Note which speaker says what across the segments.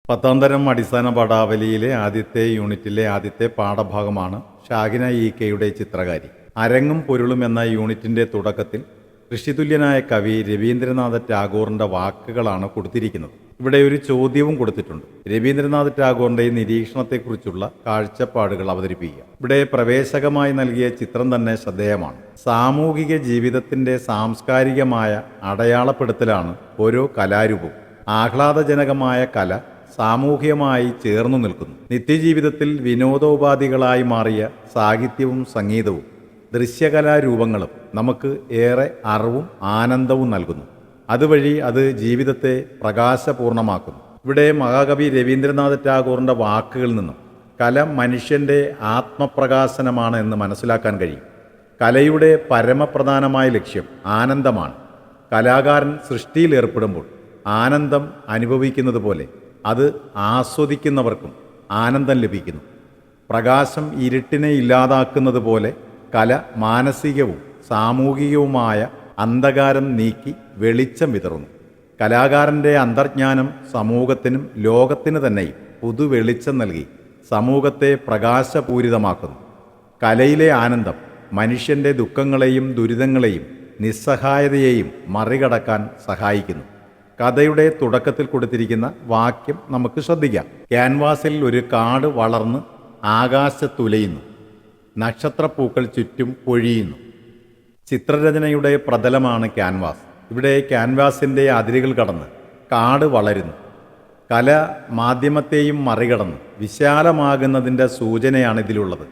Speaker 1: 10ാം തരം അടിസ്ഥാന പാഠാവലിയിലെ ആദ്യത്തെ യൂണിറ്റിലെ ആദ്യത്തെ പാഠഭാഗമാണ് ഷാഹിന കെയുടെ ചിത്രകാരി. അരങ്ങും പൊരുളും എന്ന യൂണിറ്റിൻ്റെ തുടക്കത്തിൽ ഋഷിതുല്യനായ കവി രവീന്ദ്രനാഥ ടാഗോറിൻ്റെ വാക്കുകളാണ് കൊടുത്തിരിക്കുന്നത്. ഇവിടെ ഒരു ചോദ്യവും കൊടുത്തിട്ടുണ്ട്. രവീന്ദ്രനാഥ ടാഗോറിൻ്റെ നിരീക്ഷണത്തെക്കുറിച്ചുള്ള കാഴ്ചപ്പാടുകൾ അവതരിപ്പിക്കുക. ഇവിടെ പ്രവേശകമായി നൽകിയ ചിത്രം തന്നെ ശ്രദ്ധേയമാണ്. സാമൂഹിക ജീവിതത്തിൻ്റെ സാംസ്കാരികമായ അടയാളപ്പെടുത്തലാണ് ഓരോ കലാരൂപവും. ആഹ്ലാദജനകമായ കല സാമൂഹികമായി ചേർന്നു നിൽക്കുന്നു. നിത്യജീവിതത്തിൽ വിനോദോപാധികളായി മാറിയ സാഹിത്യവും സംഗീതവും ദൃശ്യകലാരൂപങ്ങളും നമുക്ക് ഏറെ അറിവും ആനന്ദവും നൽകുന്നു. അതുവഴി അത് ജീവിതത്തെ പ്രകാശപൂർണമാക്കുന്നു. ഇവിടെ മഹാകവി രവീന്ദ്രനാഥ ടാഗോറിൻ്റെ വാക്കുകളിൽ നിന്നും കല മനുഷ്യൻ്റെ ആത്മപ്രകാശനമാണ് എന്ന് മനസ്സിലാക്കാൻ കഴിയും. കലയുടെ പരമപ്രധാനമായ ലക്ഷ്യം ആനന്ദമാണ്. കലാകാരൻ സൃഷ്ടിയിൽ ഏർപ്പെടുമ്പോൾ ആനന്ദം അനുഭവിക്കുന്നത് പോലെ അത് ആസ്വദിക്കുന്നവർക്കും ആനന്ദം ലഭിക്കുന്നു. പ്രകാശം ഇരുട്ടിനെ ഇല്ലാതാക്കുന്നത് പോലെ കല മാനസികവും സാമൂഹികവുമായ അന്ധകാരം നീക്കി വെളിച്ചം വിതറുന്നു. കലാകാരൻ്റെ അന്തർജ്ഞാനം സമൂഹത്തിനും ലോകത്തിന് തന്നെയും പുതുവെളിച്ചം നൽകി സമൂഹത്തെ പ്രകാശപൂരിതമാക്കുന്നു. കലയിലെ ആനന്ദം മനുഷ്യൻ്റെ ദുഃഖങ്ങളെയും ദുരിതങ്ങളെയും നിസ്സഹായതയെയും മറികടക്കാൻ സഹായിക്കുന്നു. കഥയുടെ തുടക്കത്തിൽ കൊടുത്തിരിക്കുന്ന വാക്യം നമുക്ക് ശ്രദ്ധിക്കാം. ക്യാൻവാസിൽ ഒരു കാട് വളർന്ന് ആകാശത്തുലയുന്നു, നക്ഷത്രപ്പൂക്കൾ ചുറ്റും പൊഴിയുന്നു. ചിത്രരചനയുടെ പ്രതലമാണ് ക്യാൻവാസ്. ഇവിടെ ക്യാൻവാസിൻ്റെ അതിരുകൾ കടന്ന് കാട് വളരുന്നു. കല മാധ്യമത്തെയും മറികടന്ന് വിശാലമാകുന്നതിൻ്റെ സൂചനയാണ് ഇതിലുള്ളത്.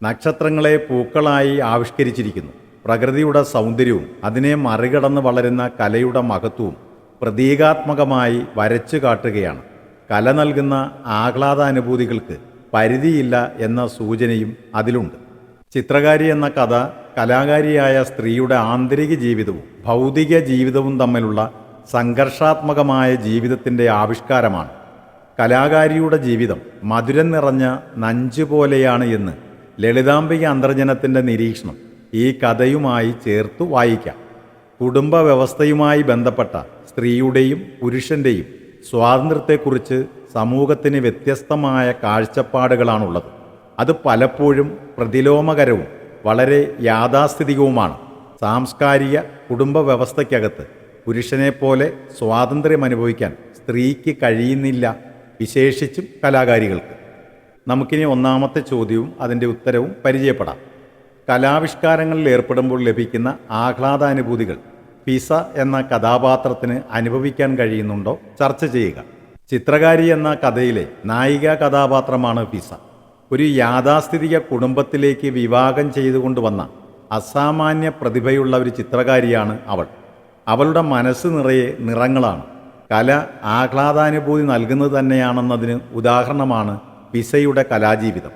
Speaker 1: നക്ഷത്രങ്ങളെ പൂക്കളായി ആവിഷ്കരിച്ചിരിക്കുന്നു. പ്രകൃതിയുടെ സൗന്ദര്യവും അതിനെ മറികടന്ന് വളരുന്ന കലയുടെ മഹത്വവും പ്രതീകാത്മകമായി വരച്ചു കാട്ടുകയാണ്. കല നൽകുന്ന ആഹ്ലാദാനുഭൂതികൾക്ക് പരിധിയില്ല എന്ന സൂചനയും അതിലുണ്ട്. ചിത്രകാരി എന്ന കഥ കലാകാരിയായ സ്ത്രീയുടെ ആന്തരിക ജീവിതവും ഭൗതിക ജീവിതവും തമ്മിലുള്ള സംഘർഷാത്മകമായ ജീവിതത്തിൻ്റെ ആവിഷ്കാരമാണ്. കലാകാരിയുടെ ജീവിതം മധുരം നിറഞ്ഞ നഞ്ചു പോലെയാണ് എന്ന് ലളിതാംബിക അന്തർജനത്തിൻ്റെ നിരീക്ഷണം ഈ കഥയുമായി ചേർത്തു വായിക്കാം. കുടുംബ വ്യവസ്ഥയുമായി ബന്ധപ്പെട്ട സ്ത്രീയുടെയും പുരുഷൻ്റെയും സ്വാതന്ത്ര്യത്തെക്കുറിച്ച് സമൂഹത്തിന് വ്യത്യസ്തമായ കാഴ്ചപ്പാടുകളാണുള്ളത്. അത് പലപ്പോഴും പ്രതിലോമകരവും വളരെ യാഥാസ്ഥിതികവുമാണ്. സാംസ്കാരിക കുടുംബ വ്യവസ്ഥയ്ക്കകത്ത് പുരുഷനെപ്പോലെ സ്വാതന്ത്ര്യം അനുഭവിക്കാൻ സ്ത്രീക്ക് കഴിയുന്നില്ല, വിശേഷിച്ചും കലാകാരികൾക്ക്. നമുക്കിനി ഒന്നാമത്തെ ചോദ്യവും അതിൻ്റെ ഉത്തരവും പരിചയപ്പെടാം. കലാവിഷ്കാരങ്ങളിൽ ഏർപ്പെടുമ്പോൾ ലഭിക്കുന്ന ആഹ്ലാദാനുഭൂതികൾ പിസ എന്ന കഥാപാത്രത്തിന് അനുഭവിക്കാൻ കഴിയുന്നുണ്ടോ ചർച്ച ചെയ്യുക. ചിത്രകാരി എന്ന കഥയിലെ നായിക കഥാപാത്രമാണ് പിസ. ഒരു യാഥാസ്ഥിതിക കുടുംബത്തിലേക്ക് വിവാഹം ചെയ്തുകൊണ്ടുവന്ന അസാമാന്യ പ്രതിഭയുള്ള ഒരു ചിത്രകാരിയാണ് അവൾ. അവളുടെ മനസ്സ് നിറയെ നിറങ്ങളാണ്. കല ആഹ്ലാദാനുഭൂതി നൽകുന്നത് തന്നെയാണെന്നതിന് ഉദാഹരണമാണ് പിസയുടെ കലാജീവിതം.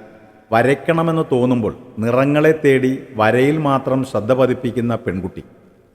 Speaker 1: വരയ്ക്കണമെന്ന് തോന്നുമ്പോൾ നിറങ്ങളെ തേടി വരയിൽ മാത്രം ശ്രദ്ധ പതിപ്പിക്കുന്ന പെൺകുട്ടി.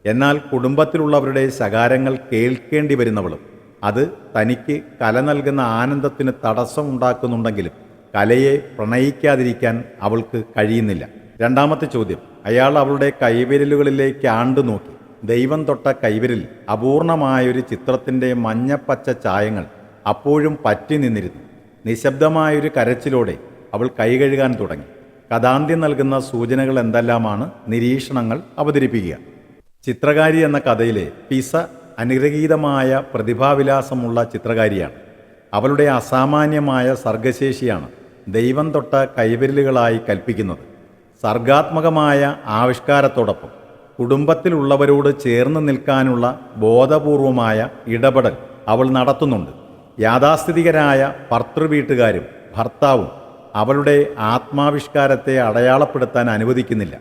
Speaker 1: എന്നാൽ കുടുംബത്തിലുള്ളവരുടെ ശകാരങ്ങൾ കേൾക്കേണ്ടി വരുന്നവളും. അത് തനിക്ക് കല നൽകുന്ന ആനന്ദത്തിന് തടസ്സം ഉണ്ടാക്കുന്നുണ്ടെങ്കിലും കലയെ പ്രണയിക്കാതിരിക്കാൻ അവൾക്ക് കഴിയുന്നില്ല. രണ്ടാമത്തെ ചോദ്യം. അയാൾ അവളുടെ കൈവിരലുകളിലേക്ക് ആണ്ടു നോക്കി. ദൈവം തൊട്ട കൈവിരൽ അപൂർണമായൊരു ചിത്രത്തിൻ്റെ മഞ്ഞപ്പച്ച ചായങ്ങൾ അപ്പോഴും പറ്റി നിന്നിരുന്നു. നിശബ്ദമായൊരു കരച്ചിലോടെ അവൾ കൈ കഴുകാൻ തുടങ്ങി. കഥാന്ത്യം നൽകുന്ന സൂചനകൾ എന്തെല്ലാമാണ്? നിരീക്ഷണങ്ങൾ അവതരിപ്പിക്കുക. ചിത്രകാരി എന്ന കഥയിലെ പിസ അനുഗ്രഹീതമായ പ്രതിഭാവിലാസമുള്ള ചിത്രകാരിയാണ്. അവളുടെ അസാമാന്യമായ സർഗശേഷിയാണ് ദൈവം തൊട്ട കൈവിരലുകളായി കൽപ്പിക്കുന്നത്. സർഗാത്മകമായ ആവിഷ്കാരത്തോടൊപ്പം കുടുംബത്തിലുള്ളവരോട് ചേർന്ന് നിൽക്കാനുള്ള ബോധപൂർവമായ ഇടപെടൽ അവൾ നടത്തുന്നുണ്ട്. യാഥാസ്ഥിതികരായ ഭർത്തൃവീട്ടുകാരും ഭർത്താവും അവളുടെ ആത്മാവിഷ്കാരത്തെ അടയാളപ്പെടുത്താൻ അനുവദിക്കുന്നില്ല.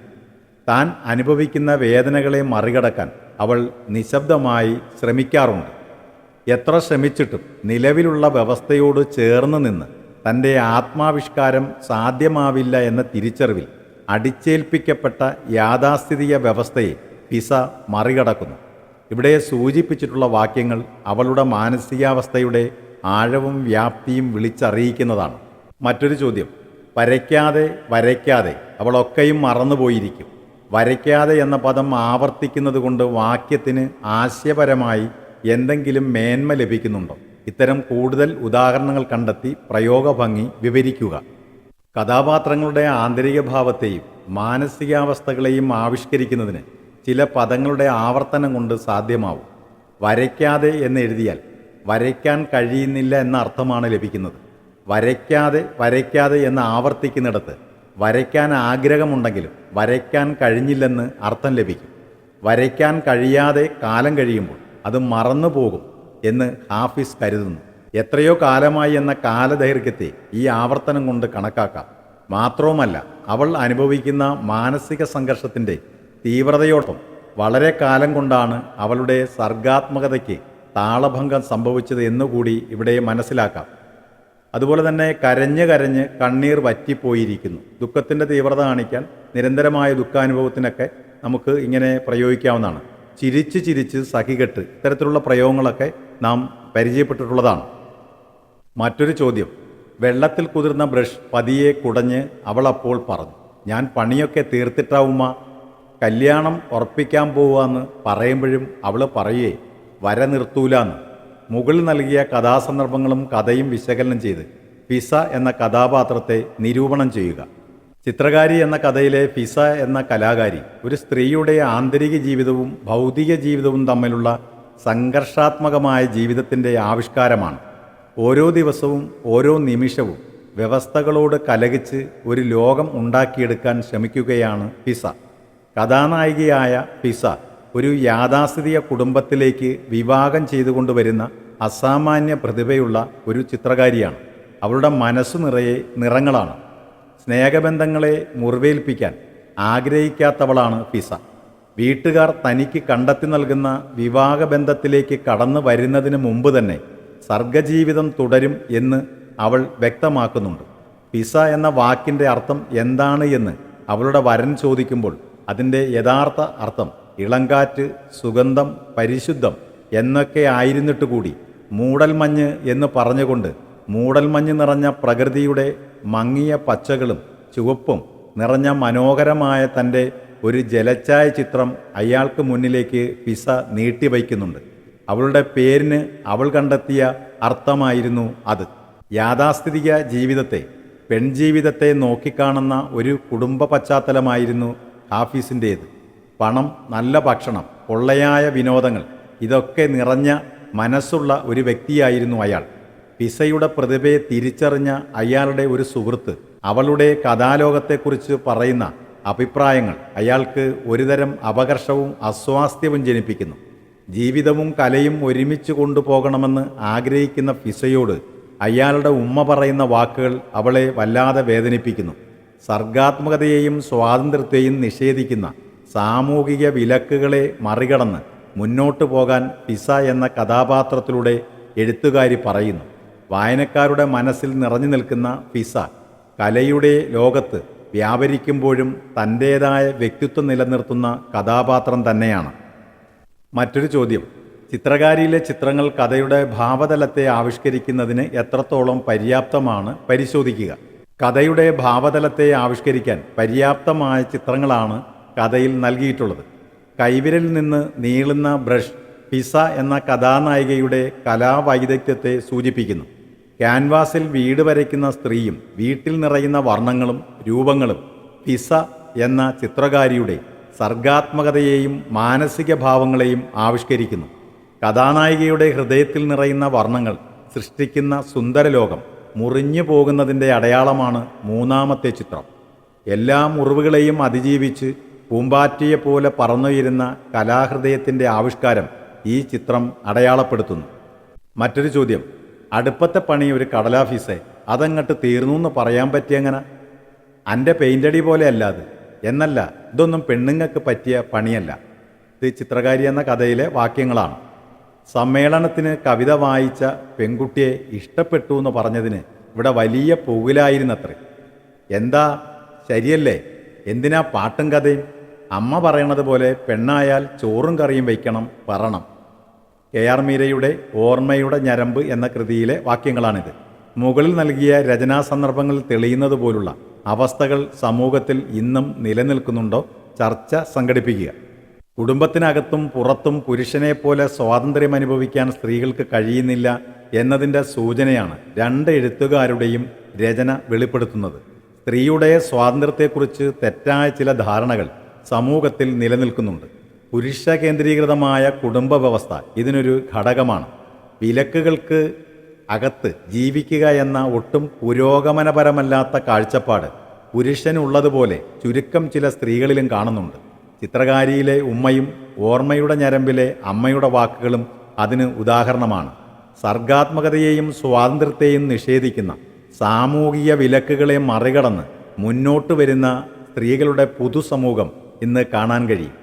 Speaker 1: താൻ അനുഭവിക്കുന്ന വേദനകളെ മറികടക്കാൻ അവൾ നിശബ്ദമായി ശ്രമിക്കാറുണ്ട്. എത്ര ശ്രമിച്ചിട്ടും നിലവിലുള്ള വ്യവസ്ഥയോട് ചേർന്ന് നിന്ന് തൻ്റെ ആത്മാവിഷ്കാരം സാധ്യമാവില്ല എന്ന തിരിച്ചറിവിൽ അടിച്ചേൽപ്പിക്കപ്പെട്ട യാഥാസ്ഥിതിക വ്യവസ്ഥയെ പിസ മറികടക്കുന്നു. ഇവിടെ സൂചിപ്പിച്ചിട്ടുള്ള വാക്യങ്ങൾ അവളുടെ മാനസികാവസ്ഥയുടെ ആഴവും വ്യാപ്തിയും വിളിച്ചറിയിക്കുന്നതാണ്. മറ്റൊരു ചോദ്യം. വരയ്ക്കാതെ വരയ്ക്കാതെ അവളൊക്കെയും മറന്നുപോയിരിക്കും. വരയ്ക്കാതെ എന്ന പദം ആവർത്തിക്കുന്നത് കൊണ്ട് വാക്യത്തിന് ആശയപരമായി എന്തെങ്കിലും മേന്മ ലഭിക്കുന്നുണ്ടോ? ഇത്തരം കൂടുതൽ ഉദാഹരണങ്ങൾ കണ്ടെത്തി പ്രയോഗഭംഗി വിവരിക്കുക. കഥാപാത്രങ്ങളുടെ ആന്തരിക ഭാവത്തെയും മാനസികാവസ്ഥകളെയും ആവിഷ്കരിക്കുന്നതിന് ചില പദങ്ങളുടെ ആവർത്തനം കൊണ്ട് സാധ്യമാവും. വരയ്ക്കാതെ എന്ന് എഴുതിയാൽ വരയ്ക്കാൻ കഴിയുന്നില്ല എന്ന അർത്ഥമാണ് ലഭിക്കുന്നത്. വരയ്ക്കാതെ എന്ന് ആവർത്തിക്കുന്നിടത്ത് വരയ്ക്കാൻ ആഗ്രഹമുണ്ടെങ്കിലും വരയ്ക്കാൻ കഴിഞ്ഞില്ലെന്ന് അർത്ഥം ലഭിക്കും. വരയ്ക്കാൻ കഴിയാതെ കാലം കഴിയുമ്പോൾ അത് മറന്നു പോകും എന്ന് ഹാഫിസ് കരുതുന്നു. എത്രയോ കാലമായി എന്ന കാലദൈർഘ്യത്തെ ഈ ആവർത്തനം കൊണ്ട് കണക്കാക്കാം. മാത്രവുമല്ല, അവൾ അനുഭവിക്കുന്ന മാനസിക സംഘർഷത്തിൻ്റെ തീവ്രതയോടൊപ്പം വളരെ കാലം കൊണ്ടാണ് അവളുടെ സർഗാത്മകതയ്ക്ക് താളഭംഗം സംഭവിച്ചത് എന്നുകൂടി ഇവിടെ മനസ്സിലാക്കാം. അതുപോലെ തന്നെ കരഞ്ഞ് കണ്ണീർ വറ്റിപ്പോയിരിക്കുന്നു. ദുഃഖത്തിൻ്റെ തീവ്രത കാണിക്കാൻ നിരന്തരമായ ദുഃഖാനുഭവത്തിനൊക്കെ നമുക്ക് ഇങ്ങനെ പ്രയോഗിക്കാവുന്നതാണ്. ചിരിച്ച് സഹികെട്ട്, ഇത്തരത്തിലുള്ള പ്രയോഗങ്ങളൊക്കെ നാം പരിചയപ്പെട്ടിട്ടുള്ളതാണ്. മറ്റൊരു ചോദ്യം. വെള്ളത്തിൽ കുതിർന്ന ബ്രഷ് പതിയെ കുടഞ്ഞ് അവൾ അപ്പോൾ പറഞ്ഞു, ഞാൻ പണിയൊക്കെ തീർത്തിട്ടാവുമ്മ, കല്യാണം ഉറപ്പിക്കാൻ പോവാന്ന് പറയുമ്പോഴും അവൾ പറയേ വര നിർത്തൂലാന്ന്. മുകളിൽ നൽകിയ കഥാസന്ദർഭങ്ങളും കഥയും വിശകലനം ചെയ്ത് ഫിസ എന്ന കഥാപാത്രത്തെ നിരൂപണം ചെയ്യുക. ചിത്രകാരി എന്ന കഥയിലെ ഫിസ എന്ന കലാകാരി ഒരു സ്ത്രീയുടെ ആന്തരിക ജീവിതവും ഭൗതിക ജീവിതവും തമ്മിലുള്ള സംഘർഷാത്മകമായ ജീവിതത്തിൻ്റെ ആവിഷ്കാരമാണ്. ഓരോ ദിവസവും ഓരോ നിമിഷവും വ്യവസ്ഥകളോട് കലഹിച്ച് ഒരു ലോകം ഉണ്ടാക്കിയെടുക്കാൻ ശ്രമിക്കുകയാണ് ഫിസ. കഥാനായികയായ ഫിസ ഒരു യാഥാസ്ഥിതിക കുടുംബത്തിലേക്ക് വിവാഹം ചെയ്തുകൊണ്ടുവരുന്ന അസാമാന്യ പ്രതിഭയുള്ള ഒരു ചിത്രകാരിയാണ്. അവളുടെ മനസ്സു നിറയെ നിറങ്ങളാണ്. സ്നേഹബന്ധങ്ങളെ മുറിവേൽപ്പിക്കാൻ ആഗ്രഹിക്കാത്തവളാണ് ഫിസ. വീട്ടുകാർ തനിക്ക് കണ്ടെത്തി നൽകുന്ന വിവാഹബന്ധത്തിലേക്ക് കടന്നു വരുന്നതിന് മുമ്പ് തന്നെ സർഗജീവിതം തുടരും എന്ന് അവൾ വ്യക്തമാക്കുന്നുണ്ട്. ഫിസ എന്ന വാക്കിൻ്റെ അർത്ഥം എന്താണ് എന്ന് അവളുടെ വരൻ ചോദിക്കുമ്പോൾ അതിൻ്റെ യഥാർത്ഥ അർത്ഥം ഇളങ്കാറ്റ്, സുഗന്ധം, പരിശുദ്ധം എന്നൊക്കെ ആയിരുന്നിട്ട് കൂടി മൂടൽമഞ്ഞ് എന്ന് പറഞ്ഞുകൊണ്ട് മൂടൽമഞ്ഞ് നിറഞ്ഞ പ്രകൃതിയുടെ മങ്ങിയ പച്ചകളും ചുവപ്പും നിറഞ്ഞ മനോഹരമായ തൻ്റെ ഒരു ജലച്ചായ ചിത്രം അയാൾക്ക് മുന്നിലേക്ക് ഫിസ നീട്ടിവയ്ക്കുന്നുണ്ട്. അവളുടെ പേരിന് അവൾ കണ്ടെത്തിയ അർത്ഥമായിരുന്നു അത്. യാഥാസ്ഥിതിക ജീവിതത്തെ, പെൺജീവിതത്തെ നോക്കിക്കാണുന്ന ഒരു കുടുംബ പശ്ചാത്തലമായിരുന്നു ഹാഫിസിൻ്റേത്. പണം, നല്ല ഭക്ഷണം, പൊള്ളയായ വിനോദങ്ങൾ ഇതൊക്കെ നിറഞ്ഞ മനസ്സുള്ള ഒരു വ്യക്തിയായിരുന്നു അയാൾ. ഫിസയുടെ പ്രതിഭയെ തിരിച്ചറിഞ്ഞ അയാളുടെ ഒരു സുഹൃത്ത് അവളുടെ കഥാലോകത്തെക്കുറിച്ച് പറയുന്ന അഭിപ്രായങ്ങൾ അയാൾക്ക് ഒരുതരം അപകർഷവും അസ്വാസ്ഥ്യവും ജനിപ്പിക്കുന്നു. ജീവിതവും കലയും ഒരുമിച്ച് കൊണ്ടുപോകണമെന്ന് ആഗ്രഹിക്കുന്ന ഫിസയോട് അയാളുടെ ഉമ്മ പറയുന്ന വാക്കുകൾ അവളെ വല്ലാതെ വേദനിപ്പിക്കുന്നു. സർഗാത്മകതയെയും സ്വാതന്ത്ര്യത്തെയും നിഷേധിക്കുന്ന സാമൂഹിക വിലക്കുകളെ മറികടന്ന് മുന്നോട്ടു പോകാൻ ഫിസ എന്ന കഥാപാത്രത്തിലൂടെ എഴുത്തുകാരി പറയുന്നു. വായനക്കാരുടെ മനസ്സിൽ നിറഞ്ഞു നിൽക്കുന്ന ഫിസ കലയുടെ ലോകത്ത് വ്യാപരിക്കുമ്പോഴും തൻ്റേതായ വ്യക്തിത്വം നിലനിർത്തുന്ന കഥാപാത്രം തന്നെയാണ്. മറ്റൊരു ചോദ്യം. ചിത്രകാരിയിലെ ചിത്രങ്ങൾ കഥയുടെ ഭാവതലത്തെ ആവിഷ്കരിക്കുന്നതിന് എത്രത്തോളം പര്യാപ്തമാണ് പരിശോധിക്കുക. കഥയുടെ ഭാവതലത്തെ ആവിഷ്കരിക്കാൻ പര്യാപ്തമായ ചിത്രങ്ങളാണ് കഥയിൽ നൽകിയിട്ടുള്ളത്. കൈവിരലിൽ നിന്ന് നീളുന്ന ബ്രഷ് ഫിസ എന്ന കഥാനായികയുടെ കലാവൈദഗ്ധ്യത്തെ സൂചിപ്പിക്കുന്നു. ക്യാൻവാസിൽ വീട് വരയ്ക്കുന്ന സ്ത്രീയും വീട്ടിൽ നിറയുന്ന വർണ്ണങ്ങളും രൂപങ്ങളും ഫിസ എന്ന ചിത്രകാരിയുടെ സർഗാത്മകതയെയും മാനസിക ഭാവങ്ങളെയും ആവിഷ്കരിക്കുന്നു. കഥാനായികയുടെ ഹൃദയത്തിൽ നിറയുന്ന വർണ്ണങ്ങൾ സൃഷ്ടിക്കുന്ന സുന്ദരലോകം മുറിഞ്ഞു പോകുന്നതിൻ്റെ അടയാളമാണ് മൂന്നാമത്തെ ചിത്രം. എല്ലാ മുറിവുകളെയും അതിജീവിച്ച് പൂമ്പാറ്റയെപ്പോലെ പറന്നുയരുന്ന കലാഹൃദയത്തിൻ്റെ ആവിഷ്കാരം ഈ ചിത്രം അടയാളപ്പെടുത്തുന്നു. മറ്റൊരു ചോദ്യം. അടുപ്പത്തെ പണി ഒരു കടലാഫീസെ, അതങ്ങട്ട് തീർന്നു എന്ന് പറയാൻ പറ്റിയങ്ങനെ? എൻ്റെ പെയിൻ്റടി പോലെ അല്ലാതെ എന്നല്ല, ഇതൊന്നും പെണ്ണുങ്ങൾക്ക് പറ്റിയ പണിയല്ല. ഇത് ചിത്രകാരി എന്ന കഥയിലെ വാക്യങ്ങളാണ്. സമ്മേളനത്തിന് കവിത വായിച്ച പെൺകുട്ടിയെ ഇഷ്ടപ്പെട്ടു എന്ന് പറഞ്ഞതിന് ഇവിടെ വലിയ പുകിലായിരുന്നത്രേ. എന്താ, ശരിയല്ലേ? എന്തിനാ പാട്ടും കഥയും? അമ്മ പറയണത് പോലെ പെണ്ണായാൽ ചോറും കറിയും വയ്ക്കണം, പറണം. KR മീരയുടെ ഓർമ്മയുടെ ഞരമ്പ് എന്ന കൃതിയിലെ വാക്യങ്ങളാണിത്. മുകളിൽ നൽകിയ രചനാ സന്ദർഭങ്ങളിൽ തെളിയുന്നത് പോലുള്ള അവസ്ഥകൾ സമൂഹത്തിൽ ഇന്നും നിലനിൽക്കുന്നുണ്ടോ? ചർച്ച സംഘടിപ്പിക്കുക. കുടുംബത്തിനകത്തും പുറത്തും പുരുഷനെപ്പോലെ സ്വാതന്ത്ര്യം അനുഭവിക്കാൻ സ്ത്രീകൾക്ക് കഴിയുന്നില്ല എന്നതിൻ്റെ സൂചനയാണ് രണ്ട് എഴുത്തുകാരുടെയും രചന വെളിപ്പെടുത്തുന്നത്. സ്ത്രീയുടെ സ്വാതന്ത്ര്യത്തെക്കുറിച്ച് തെറ്റായ ചില ധാരണകൾ സമൂഹത്തിൽ നിലനിൽക്കുന്നുണ്ട്. പുരുഷ കേന്ദ്രീകൃതമായ കുടുംബ വ്യവസ്ഥ ഇതിനൊരു ഘടകമാണ്. വിലക്കുകൾക്ക് അകത്ത് ജീവിക്കുക എന്ന ഒട്ടും പുരോഗമനപരമല്ലാത്ത കാഴ്ചപ്പാട് പുരുഷനുള്ളതുപോലെ ചുരുക്കം ചില സ്ത്രീകളിലും കാണുന്നുണ്ട്. ചിത്രകാരിയിലെ ഉമ്മയും ഓർമ്മയുടെ ഞരമ്പിലെ അമ്മയുടെ വാക്കുകളും അതിന് ഉദാഹരണമാണ്. സർഗാത്മകതയെയും സ്വാതന്ത്ര്യത്തെയും നിഷേധിക്കുന്ന സാമൂഹിക വിലക്കുകളെ മറികടന്ന് മുന്നോട്ട് വരുന്ന സ്ത്രീകളുടെ പൊതുസമൂഹം ഇന്ന് കാണാൻ കഴിയും.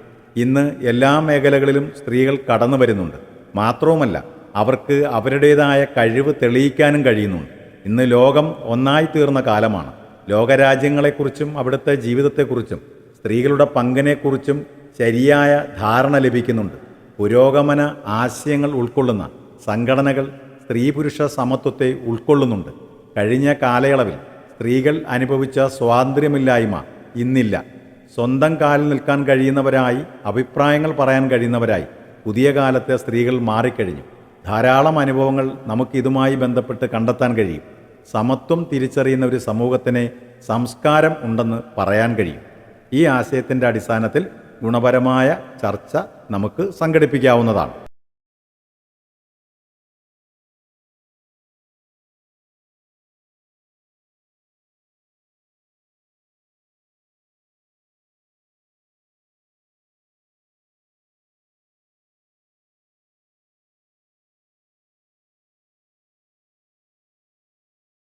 Speaker 1: ഇന്ന് എല്ലാ മേഖലകളിലും സ്ത്രീകൾ കടന്നു വരുന്നുണ്ട്. മാത്രവുമല്ല, അവർക്ക് അവരുടേതായ കഴിവ് തെളിയിക്കാനും കഴിയുന്നുണ്ട്. ഇന്ന് ലോകം ഒന്നായി തീർന്ന കാലമാണ്. ലോകരാജ്യങ്ങളെക്കുറിച്ചും അവിടുത്തെ ജീവിതത്തെക്കുറിച്ചും സ്ത്രീകളുടെ പങ്കിനെക്കുറിച്ചും ശരിയായ ധാരണ ലഭിക്കുന്നുണ്ട്. പുരോഗമന ആശയങ്ങൾ ഉൾക്കൊള്ളുന്ന സംഘടനകൾ സ്ത്രീ പുരുഷ സമത്വത്തെ ഉൾക്കൊള്ളുന്നുണ്ട്. കഴിഞ്ഞ കാലയളവിൽ സ്ത്രീകൾ അനുഭവിച്ച സ്വാതന്ത്ര്യമില്ലായ്മ ഇന്നില്ല. സ്വന്തം കാലിൽ നിൽക്കാൻ കഴിയുന്നവരായി, അഭിപ്രായങ്ങൾ പറയാൻ കഴിയുന്നവരായി പുതിയ കാലത്തെ സ്ത്രീകൾ മാറിക്കഴിഞ്ഞു. ധാരാളം അനുഭവങ്ങൾ നമുക്കിതുമായി ബന്ധപ്പെട്ട് കണ്ടെത്താൻ കഴിയും. സമത്വം തിരിച്ചറിയുന്ന ഒരു സമൂഹത്തിന് സംസ്കാരം ഉണ്ടെന്ന് പറയാൻ കഴിയും. ഈ ആശയത്തിൻ്റെ അടിസ്ഥാനത്തിൽ ഗുണപരമായ ചർച്ച നമുക്ക് സംഘടിപ്പിക്കാവുന്നതാണ്.